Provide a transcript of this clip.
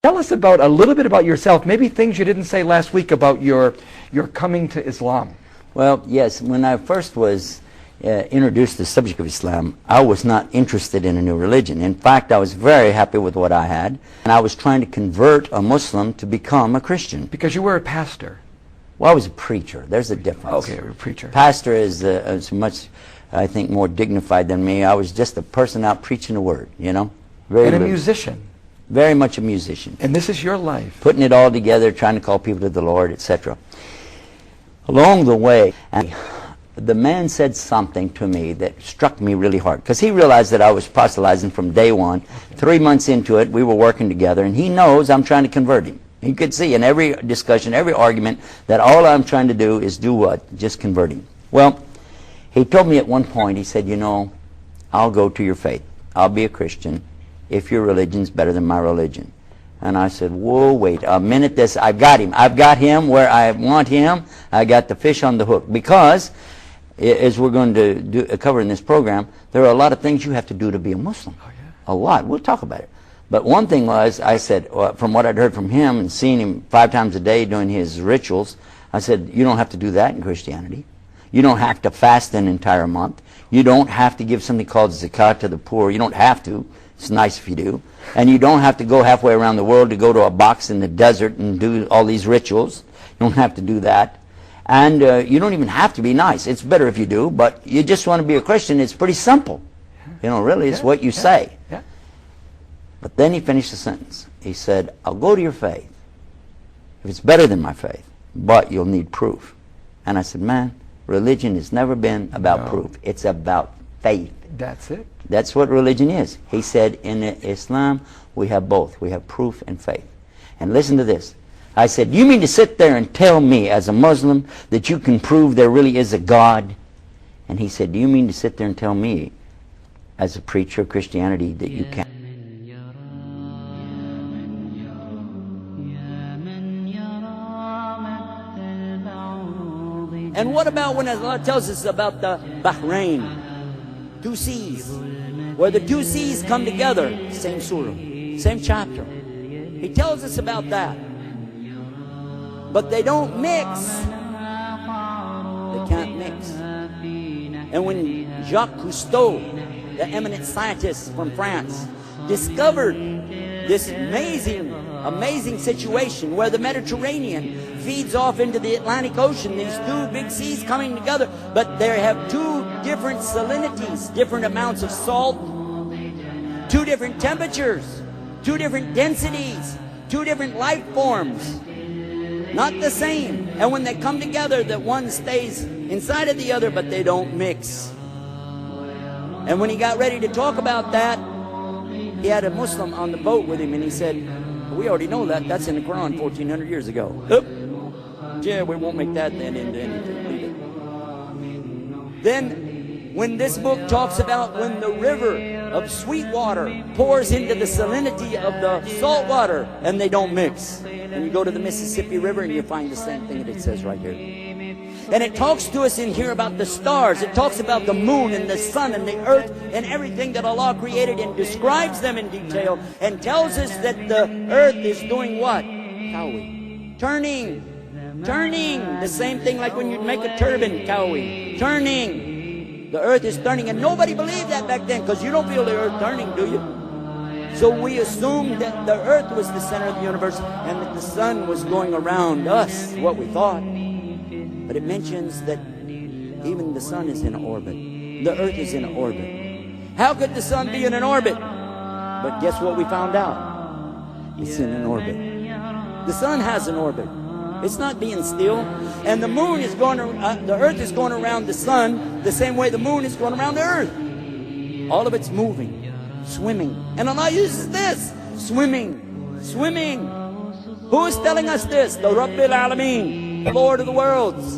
Tell us about a little bit about yourself, maybe things you didn't say last week about your coming to Islam. Well, yes, when I first was introduced to the subject of Islam, I was not interested in a new religion. In fact, I was very happy with what I had, and I was trying to convert a Muslim to become a Christian. Because you were a pastor. Well, I was a preacher. There's a difference. Okay, you're a preacher. Pastor is much, I think, more dignified than me. I was just a person out preaching the word, you know. And a musician. Very much a musician. And this is your life. Putting it all together, trying to call people to the Lord, etc. Along the way, the man said something to me that struck me really hard, because he realized that I was proselytizing from day one. 3 months into it, we were working together, and he knows I'm trying to convert him. He could see in every discussion, every argument, that all I'm trying to do is do what? Just convert him. Well, he told me at one point, he said, you know, I'll go to your faith. I'll be a Christian if your religion's better than my religion. And I said, whoa, wait a minute, I've got him. I've got him where I want him. I got the fish on the hook. Because, as we're going to cover in this program, there are a lot of things you have to do to be a Muslim. Oh, yeah. A lot. We'll talk about it. But one thing was, I said, from what I'd heard from him and seen him 5 times a day doing his rituals, I said, you don't have to do that in Christianity. You don't have to fast an entire month. You don't have to give something called zakat to the poor. You don't have to. It's nice if you do. And you don't have to go halfway around the world to go to a box in the desert and do all these rituals. You don't have to do that. And you don't even have to be nice. It's better if you do, but you just want to be a Christian. It's pretty simple. You know, really, it's what you say. Yeah. But then he finished the sentence. He said, I'll go to your faith if it's better than my faith, but you'll need proof. And I said, man, religion has never been about proof. It's about faith. That's it. That's what religion is. He said, in Islam, we have both. We have proof and faith. And listen to this. I said, you mean to sit there and tell me as a Muslim that you can prove there really is a God? And he said, do you mean to sit there and tell me as a preacher of Christianity that you can't? And what about when Allah tells us about the Bahrain? 2 seas, where the 2 seas come together, same surah, same chapter. He tells us about that. But they don't mix. They can't mix. And when Jacques Cousteau, the eminent scientist from France, discovered this amazing situation where the Mediterranean feeds off into the Atlantic Ocean, these 2 big seas coming together, but they have 2 different salinities, different amounts of salt, 2 different temperatures, 2 different densities, 2 different life forms, not the same. And when they come together, that one stays inside of the other, but they don't mix. And when he got ready to talk about that, he had a Muslim on the boat with him, and he said, we already know that. That's in the Quran 1,400 years ago. Yeah, we won't make that then into anything. Then, when this book talks about when the river of sweet water pours into the salinity of the salt water, and they don't mix. And you go to the Mississippi River, and you find the same thing that it says right here. And it talks to us in here about the stars. It talks about the moon and the sun and the earth and everything that Allah created, and describes them in detail, and tells us that the earth is doing what? Kawi. Turning. The same thing like when you make a turban, kawi. Turning. The earth is turning. And nobody believed that back then, because you don't feel the earth turning, do you? So we assumed that the earth was the center of the universe and that the sun was going around us, what we thought. But it mentions that even the sun is in orbit. The earth is in orbit. How could the sun be in an orbit? But guess what we found out? It's in an orbit. The sun has an orbit. It's not being still. And the moon is going, the earth is going around the sun the same way the moon is going around the earth. All of it's moving, swimming. And Allah uses this, swimming. Who is telling us this? The Rabbil Alameen, the Lord of the worlds.